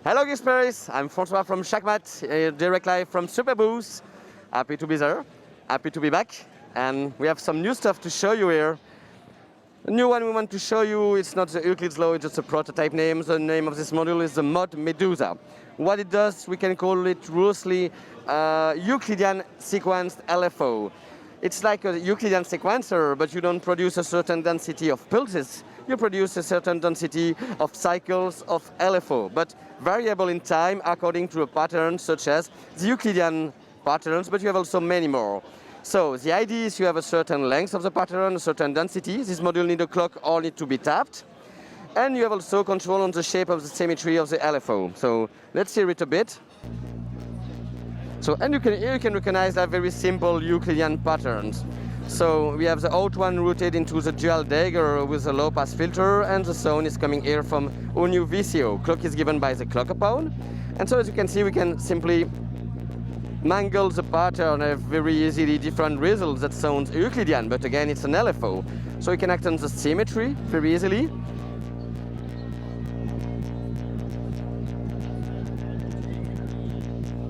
Hello Gearspace, I'm François from Shakmat, direct live from Superbooth. Happy to be there, happy to be back, and we have some new stuff to show you here. The new one we want to show you, it's not the Euclid's law, it's just a prototype name. The name of this module is the mod Medusa. What it does, we can call it loosely Euclidean sequenced LFO. It's like a Euclidean sequencer, but you don't produce a certain density of pulses. You produce a certain density of cycles of LFO, but variable in time according to a pattern such as the Euclidean patterns, but you have also many more. So the idea is you have a certain length of the pattern, a certain density. This module needs a clock or need to be tapped. And you have also control on the shape of the symmetry of the LFO. So let's hear it a bit. So, and here you can recognize that very simple Euclidean patterns. So we have the out one routed into the dual dagger with a low pass filter, and the sound is coming here from our new VCO. Clock is given by the clock upon. And so as you can see, we can simply mangle the pattern and have very easily different results that sounds Euclidean, but again it's an LFO. So you can act on the symmetry very easily.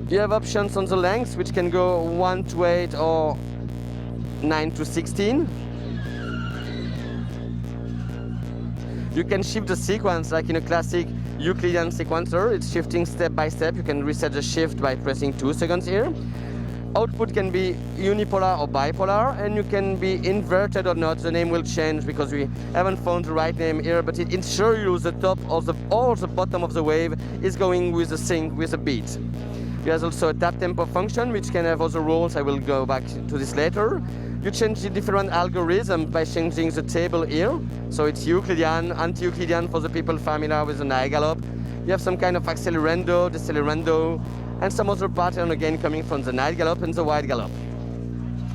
You have options on the length, which can go 1 to 8 or 9 to 16. You can shift the sequence like in a classic Euclidean sequencer. It's shifting step by step. You can reset the shift by pressing 2 seconds here. Output can be unipolar or bipolar, and you can be inverted or not. The name will change because we haven't found the right name here, but it ensures you the top or the bottom of the wave is going with the sync, with the beat. There's also a tap tempo function, which can have other roles. I will go back to this later. You change the different algorithms by changing the table here. So it's Euclidean, anti-Euclidean for the people familiar with the high gallop. You have some kind of accelerando, decelerando, and some other pattern again coming from the night gallop and the wide gallop.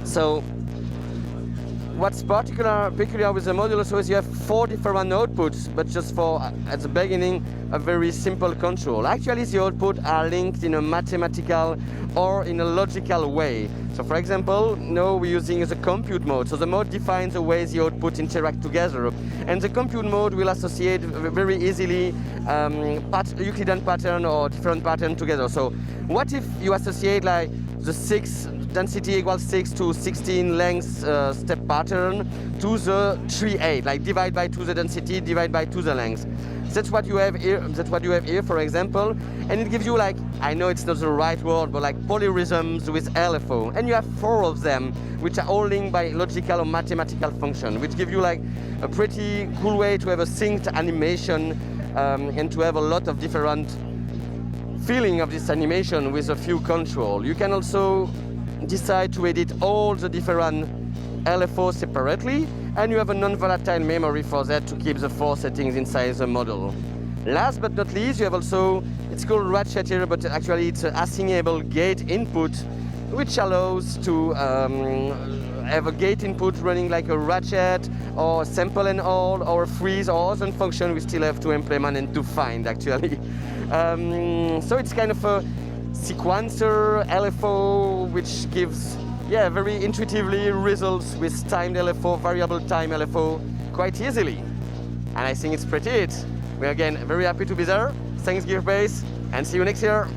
So what's peculiar with the module also is you have 4 different outputs, but just for, at the beginning, a very simple control. Actually, the outputs are linked in a mathematical or in a logical way. So for example, now we're using the compute mode. So the mode defines the way the outputs interact together. And the compute mode will associate very easily Euclidean pattern or different pattern together. So what if you associate like the 6 density equals 6 to 16 length step pattern to the 3/8, like divide by 2 the density, divide by 2 the length. That's what you have here. That's what you have here, for example, and it gives you like, I know it's not the right word, but like polyrhythms with LFO, and you have 4 of them, which are all linked by logical or mathematical function, which give you like a pretty cool way to have a synced animation and to have a lot of different feeling of this animation with a few control. You can also decide to edit all the different LFO separately, and you have a non-volatile memory for that to keep the 4 settings inside the model. Last but not least, you have also, it's called ratchet here, but actually it's an assignable gate input, which allows to have a gate input running like a ratchet or sample and hold or a freeze or other function we still have to implement and to find actually. So it's kind of a sequencer LFO which gives very intuitively results with timed LFO, variable time LFO quite easily. And I think it's pretty it. We're again very happy to be there. Thanks Gearspace, and see you next year.